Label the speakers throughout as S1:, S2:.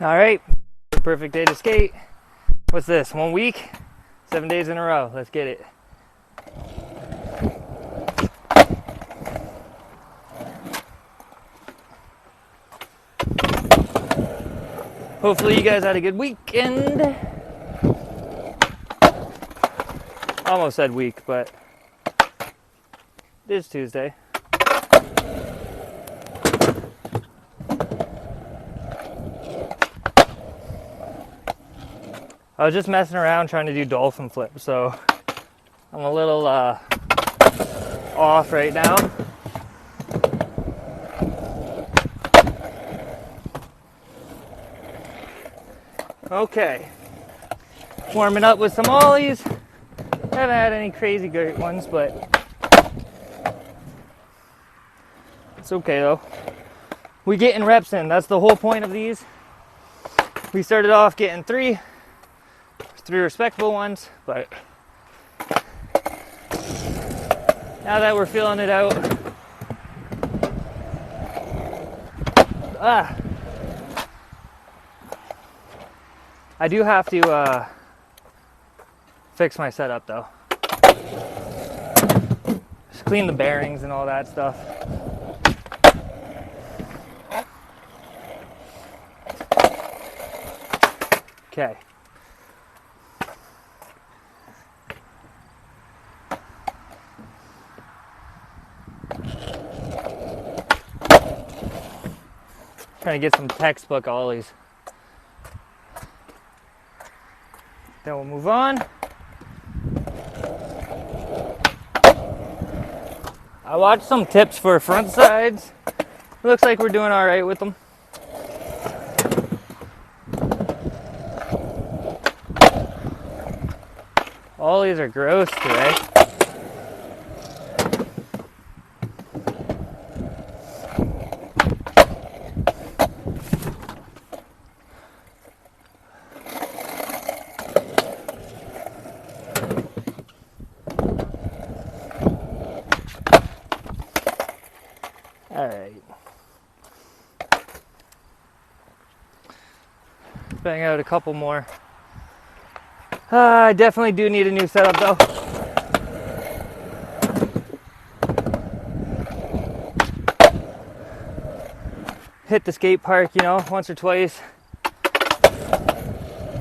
S1: All right, perfect day to skate. What's this, 1 week? 7 days in a row, let's get it. Hopefully you guys had a good weekend. Almost said week, but it is Tuesday. I was just messing around trying to do dolphin flip, so I'm a little off right now. Okay, warming up with some ollies. Haven't had any crazy great ones, but it's okay though. We getting reps in, that's the whole point of these. We started off getting three respectable ones, but now that we're feeling it out, I do have to fix my setup though. Just clean the bearings and all that stuff. Okay. Trying to get some textbook ollies. Then we'll move on. I watched some tips for front sides. Looks like we're doing all right with them. Ollies are gross today. Alright. Bang out a couple more. I definitely do need a new setup though. Hit the skate park, you know, once or twice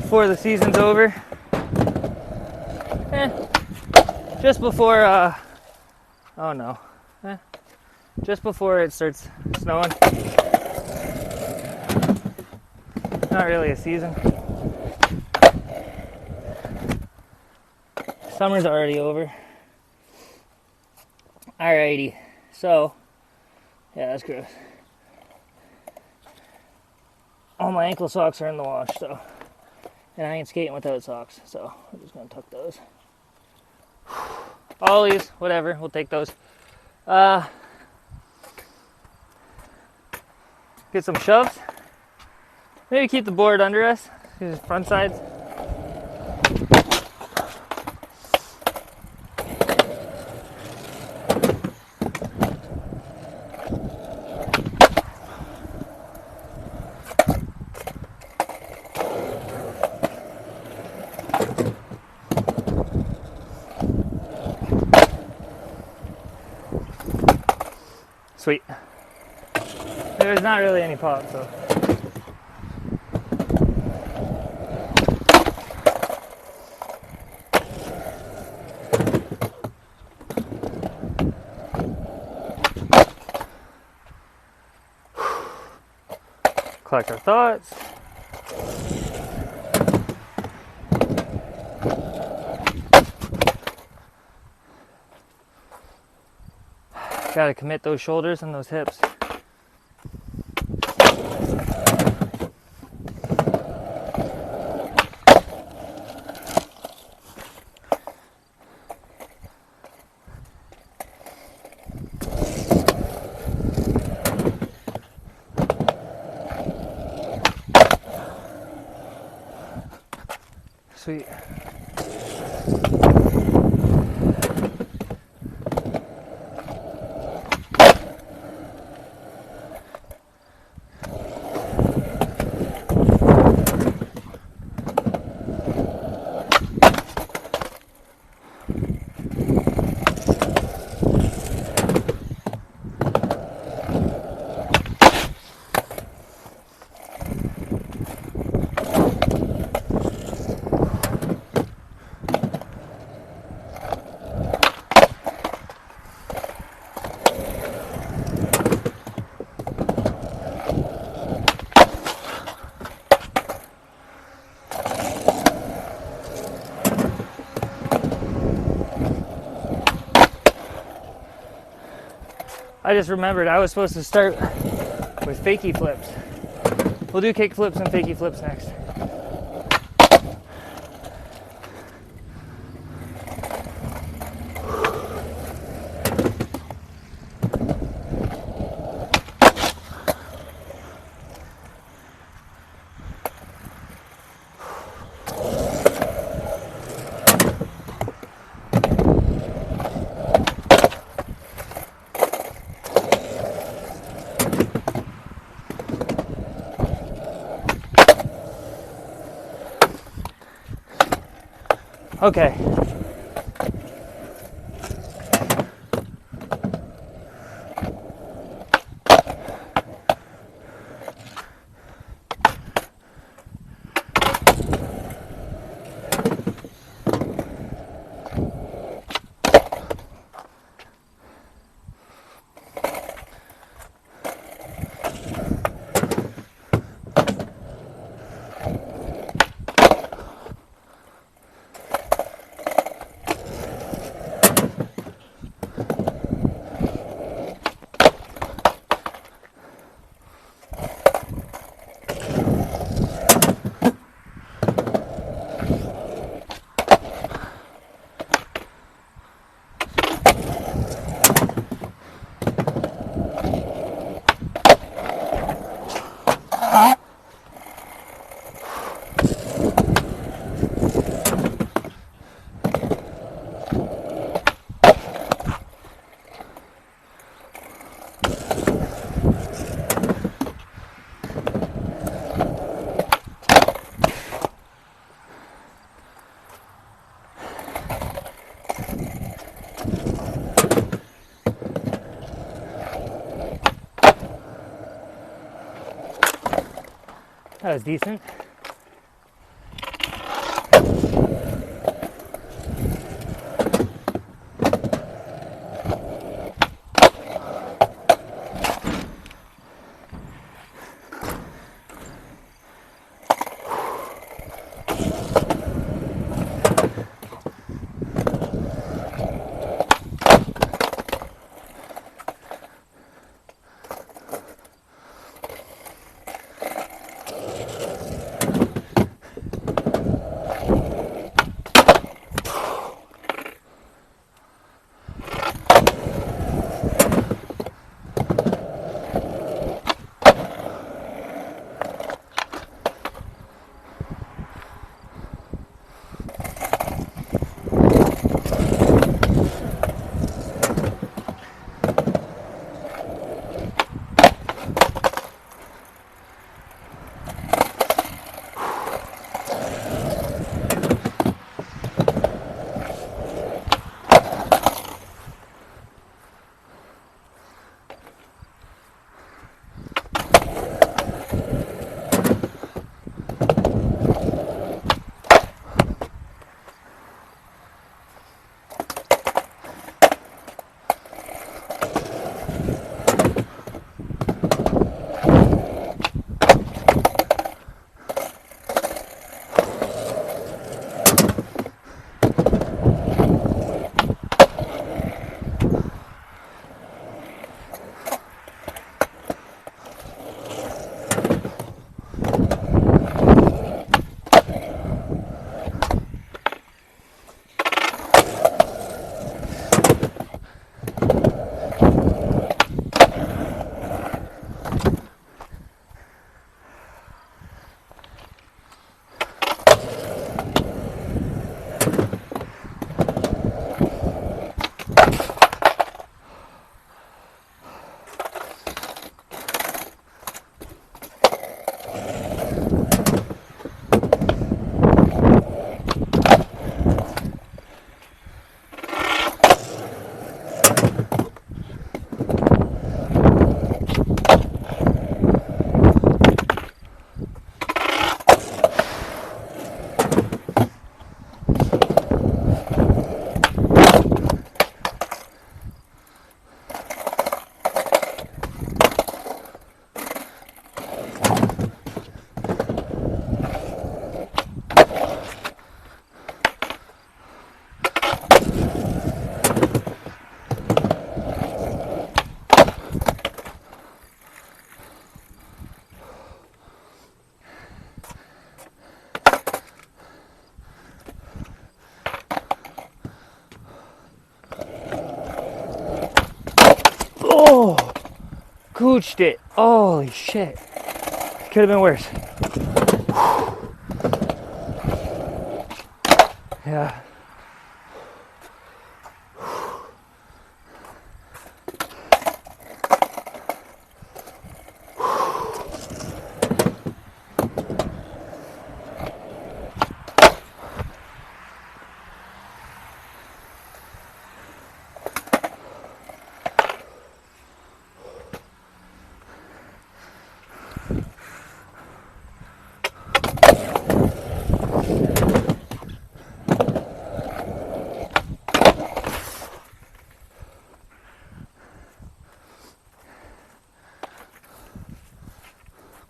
S1: before the season's over. Just before, oh no. Just before it starts snowing. Not really a season. Summer's already over. Alrighty, so, yeah, that's gross. All my ankle socks are in the wash, so, and I ain't skating without socks, so I'm just gonna tuck those. Ollies, whatever, we'll take those. Get some shoves. Maybe keep the board under us. Use the front sides. Sweet. There's not really any pop, so. Collect our thoughts. Gotta commit those shoulders and those hips. Sweet. I just remembered I was supposed to start with fakie flips. We'll do kick flips and fakie flips next. Okay. That was decent. Oh, cooched it. Holy shit. Could have been worse. Yeah.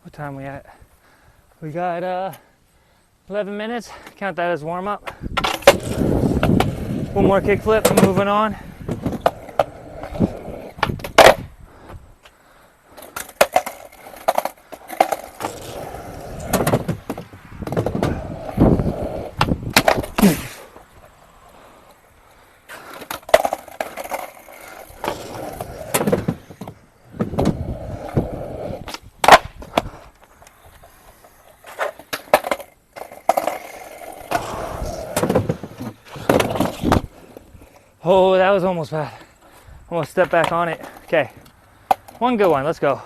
S1: What time we at? We got 11 minutes. Count that as warm up. One more kick flip and moving on. Oh, that was almost bad. Almost stepped back on it. Okay, one good one. Let's go.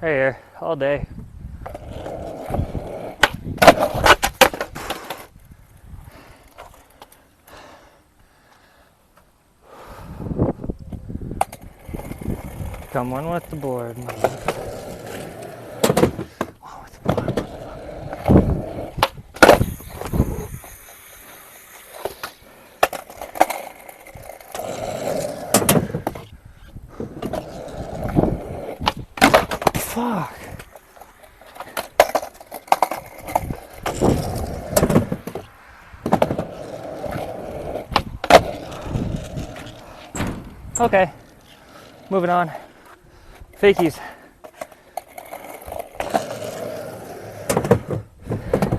S1: Right here, all day. Come on with the board. One with the board. Fuck. Okay, moving on. Fakies.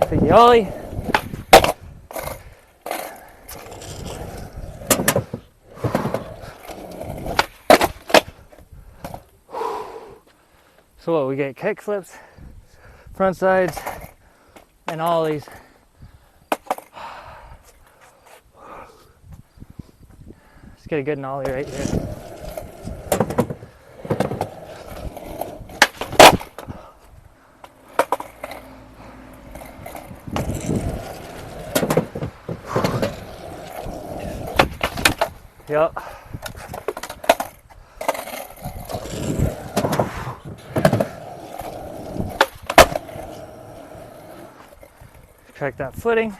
S1: Fakie ollie. So what, we get kick flips, front sides, and ollies. Let's get a good ollie right here. Yep. Correct that footing.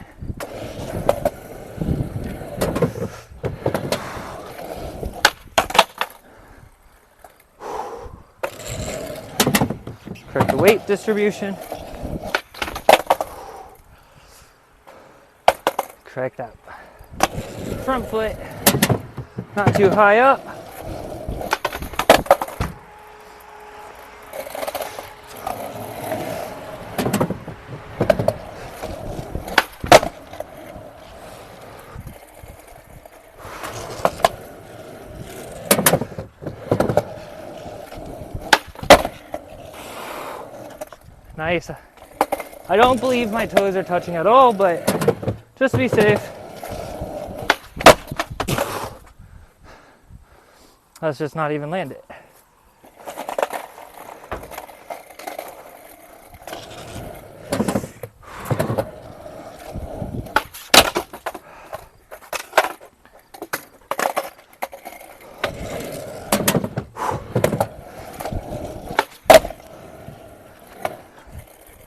S1: Correct the weight distribution. Correct that front foot. Not too high up. Nice. I don't believe my toes are touching at all, but just to be safe, let's just not even land it.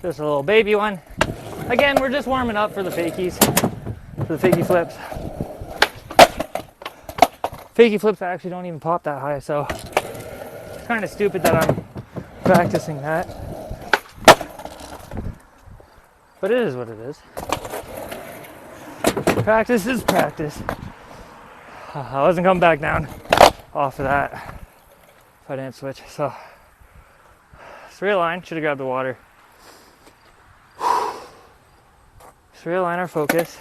S1: Just a little baby one. Again, we're just warming up for the fakies, for the fakie flips. Fakie flips actually don't even pop that high, so it's kind of stupid that I'm practicing that. But it is what it is. Practice is practice. I wasn't coming back down off of that. if I didn't switch. So straight line, should have grabbed the water. Straight line our focus.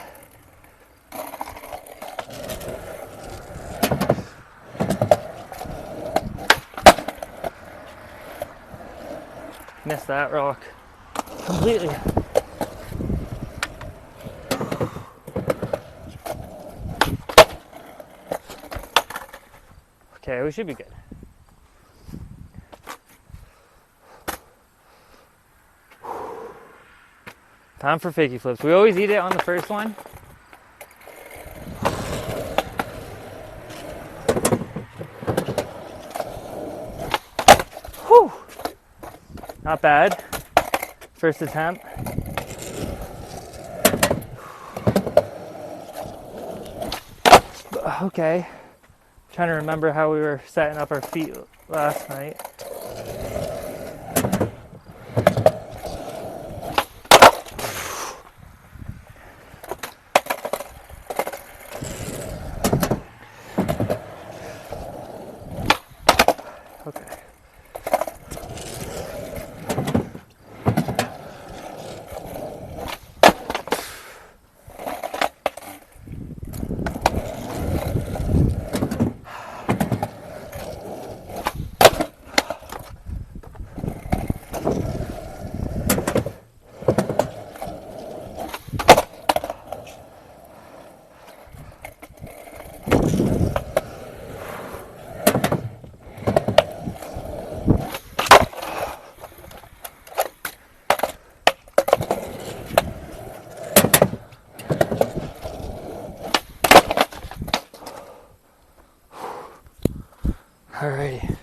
S1: Missed that rock completely. Okay, we should be good. Time for fakie flips. We always eat it on the first one. Whew. Not bad. First attempt. Okay. Trying to remember how we were setting up our feet last night. Okay. Alrighty.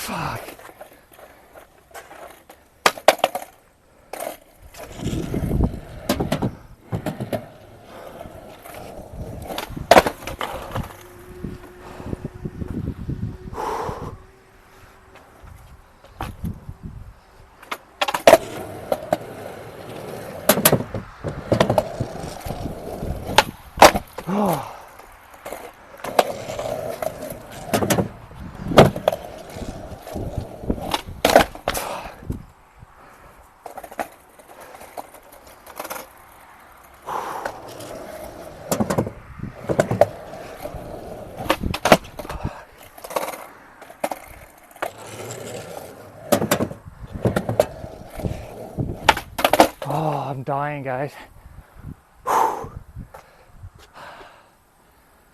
S1: Fuck. Oh. Oh, I'm dying, guys. Whew.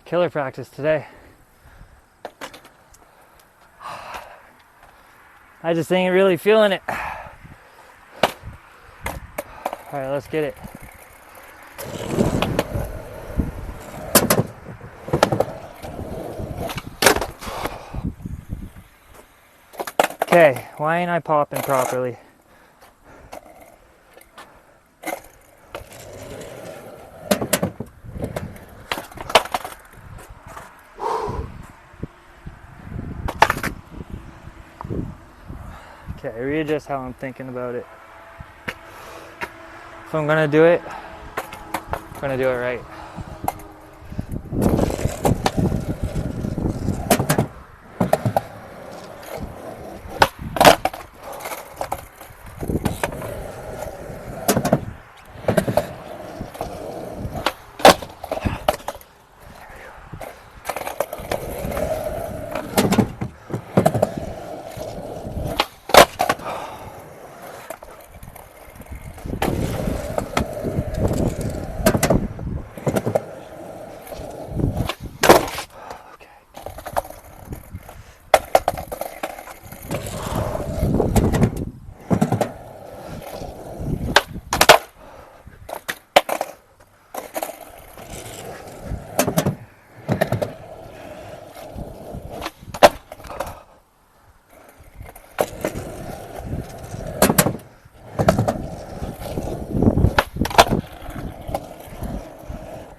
S1: Killer practice today. I just ain't really feeling it. All right, let's get it. Okay, why ain't I popping properly? Okay, readjust how I'm thinking about it. If I'm gonna do it, I'm gonna do it right.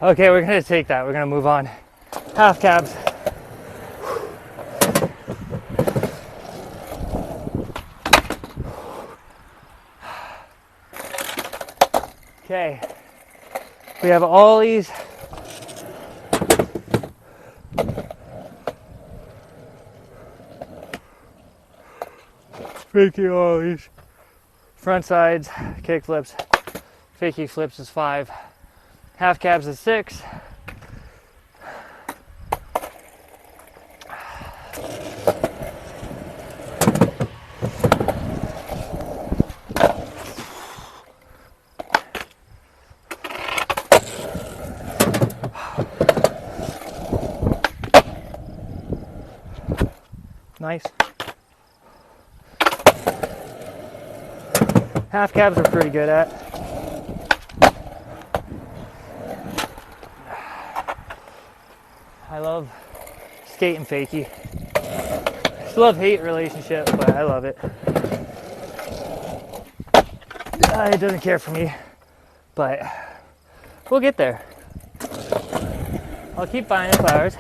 S1: Okay, we're gonna take that. We're gonna move on. Half cabs. Okay, we have ollies. Fakie ollies. Front sides, kick flips. Fakie flips is 5. Half cabs is 6. Nice. Half cabs are pretty good at. I love skating fakie. It's a love-hate relationship, but I love it. It doesn't care for me, but we'll get there. I'll keep finding flowers.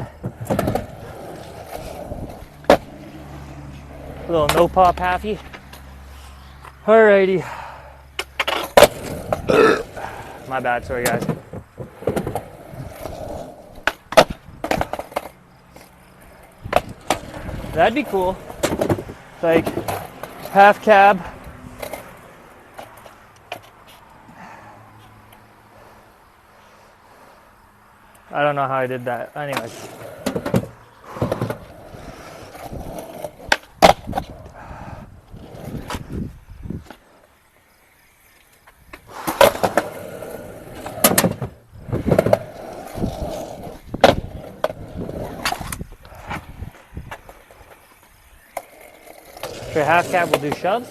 S1: A little no pop halfy. Alrighty. My bad, sorry guys. That'd be cool. Like half cab. I don't know how I did that. Anyways. For half cab, we'll do shoves.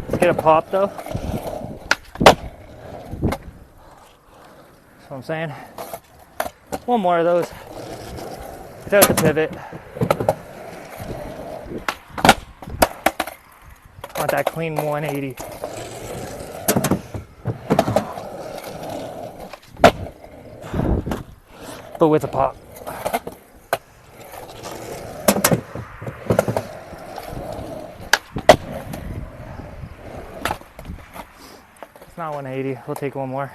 S1: Let's get a pop though. That's what I'm saying. One more of those without the pivot. I want that clean 180. But with a pop. It's not 180. We'll take one more.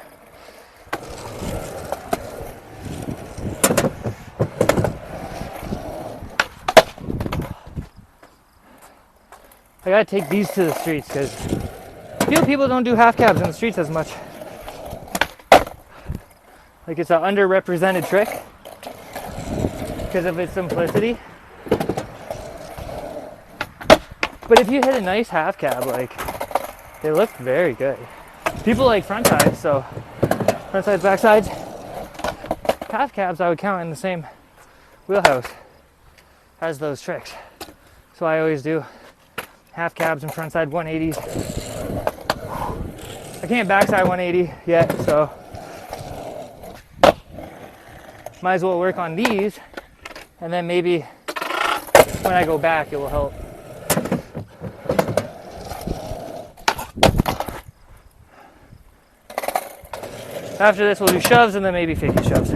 S1: I gotta take these to the streets because I feel people don't do half cabs in the streets as much. Like it's an underrepresented trick because of its simplicity. But if you hit a nice half cab, like they look very good. People like front sides, so front sides, back sides. Half cabs I would count in the same wheelhouse as those tricks. So I always do half cabs and front side 180s. I can't backside 180 yet, so might as well work on these, and then maybe when I go back it will help. After this we'll do shoves and then maybe fakie shoves.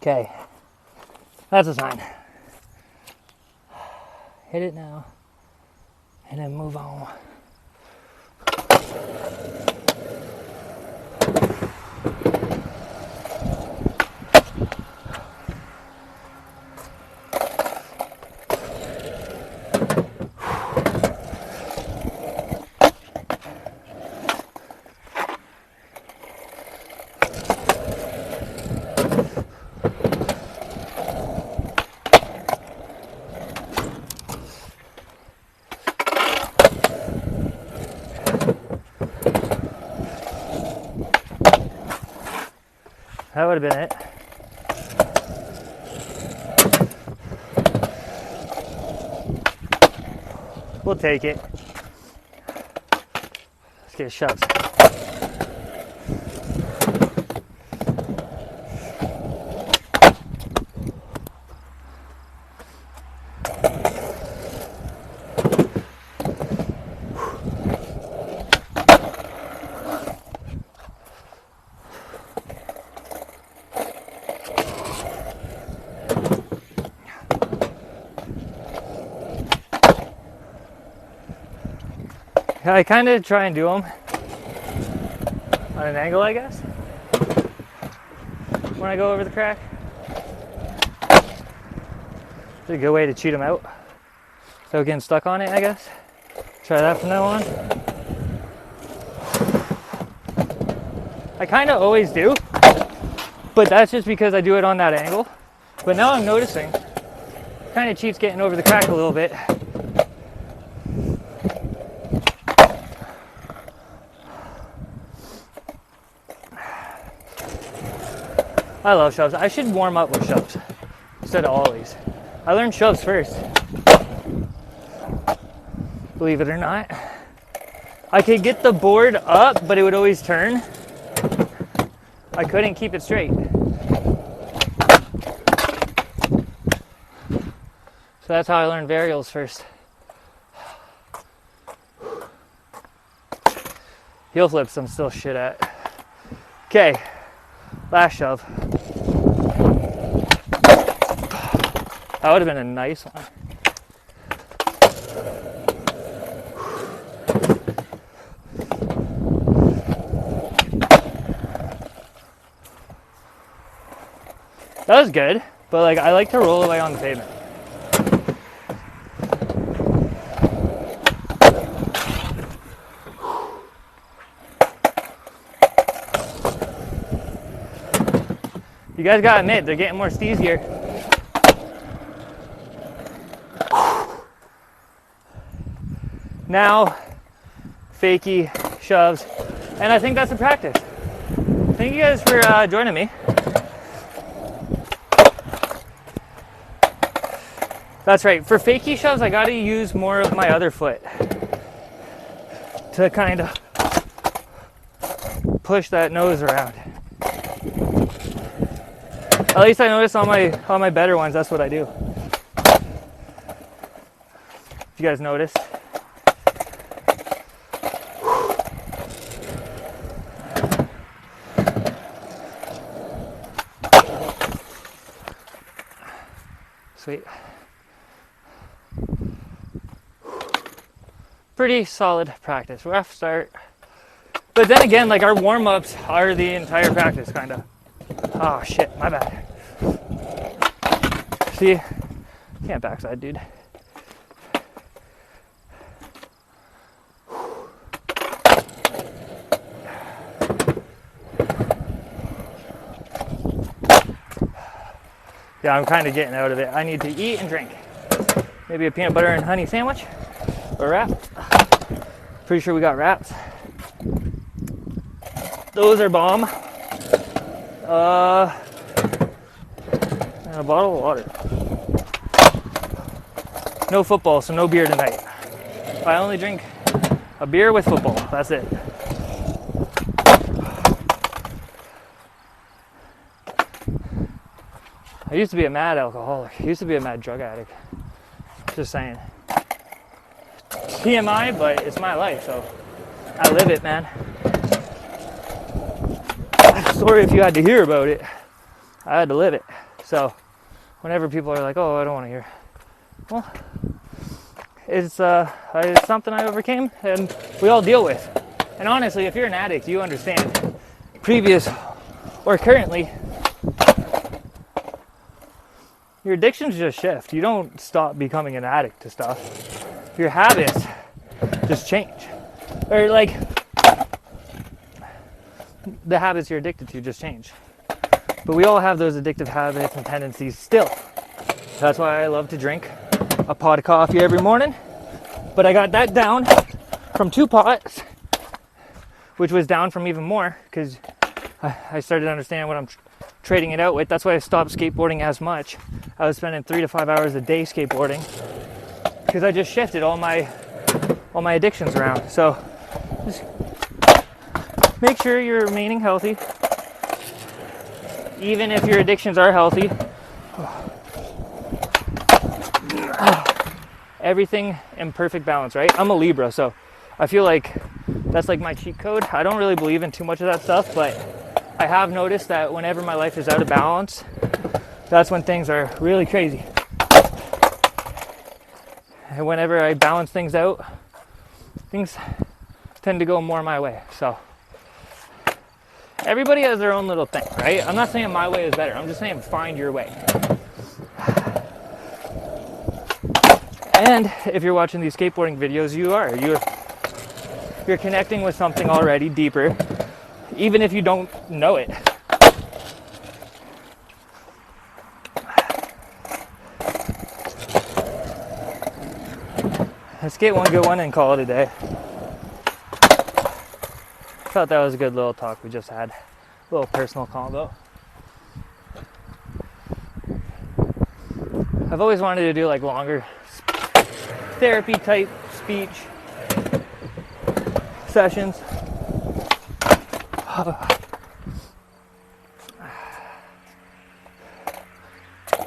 S1: Okay, that's a sign. Hit it now, and then move on. That would have been it. We'll take it. Let's get shoves. I kind of try and do them on an angle, I guess, when I go over the crack. It's a good way to cheat them out. So getting stuck on it, I guess. Try that from now on. I kind of always do, but that's just because I do it on that angle. But now I'm noticing, kind of cheats getting over the crack a little bit. I love shoves. I should warm up with shoves instead of ollies. I learned shoves first. Believe it or not. I could get the board up, but it would always turn. I couldn't keep it straight. So that's how I learned varials first. Heel flips I'm still shit at. Okay, last shove. That would have been a nice one. That was good, but like I like to roll away on the pavement. You guys gotta admit, they're getting more steez here. Now, fakie, shoves, and I think that's a practice. Thank you guys for joining me. That's right, for fakie shoves, I gotta use more of my other foot to kind of push that nose around. At least I notice on my better ones, that's what I do. If you guys notice. Sweet. Pretty solid practice. Rough start. But then again, like our warm-ups are the entire practice, kind of. Oh shit, my bad. See? Can't backside, dude. Yeah, I'm kind of getting out of it. I need to eat and drink. Maybe a peanut butter and honey sandwich or wrap. Pretty sure we got wraps. Those are bomb. And a bottle of water. No football, so no beer tonight. I only drink a beer with football. That's it. I used to be a mad alcoholic. I used to be a mad drug addict. Just saying. TMI, but it's my life, so I live it, man. Sorry if you had to hear about it. I had to live it. So whenever people are like, oh, I don't want to hear. Well, it's something I overcame and we all deal with. And honestly, if you're an addict, you understand. Previous or currently, your addictions just shift. You don't stop becoming an addict to stuff. Your habits just change. Or like, the habits you're addicted to just change. But we all have those addictive habits and tendencies still. That's why I love to drink a pot of coffee every morning. But I got that down from 2 pots, which was down from even more because I started to understand what I'm trading it out with. That's why I stopped skateboarding as much. I was spending 3 to 5 hours a day skateboarding because I just shifted all my all my addictions around. So just make sure you're remaining healthy, even if your addictions are healthy. Everything in perfect balance, right? I'm a Libra, so I feel like that's like my cheat code. I don't really believe in too much of that stuff, but I have noticed that whenever my life is out of balance, that's when things are really crazy. And whenever I balance things out, things tend to go more my way. So everybody has their own little thing, right? I'm not saying my way is better. I'm just saying find your way. And if you're watching these skateboarding videos, you're connecting with something already deeper, even if you don't know it. Let's get one good one and call it a day. Thought that was a good little talk we just had. A little personal combo. I've always wanted to do like longer therapy type speech sessions. So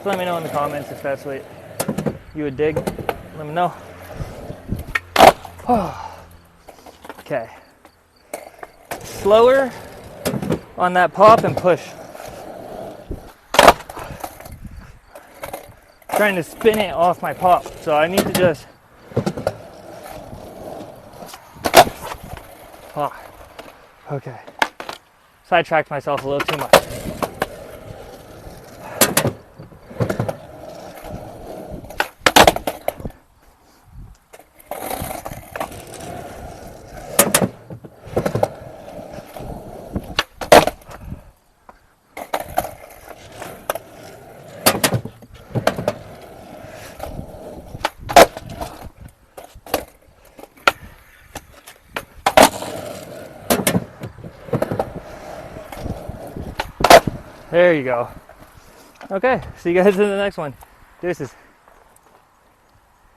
S1: let me know in the comments if that's what you would dig. Let me know. Okay. Slower on that pop and push. Trying to spin it off my pop, so I need to just okay. Sidetracked myself a little too much. There you go. Okay, see you guys in the next one. Deuces.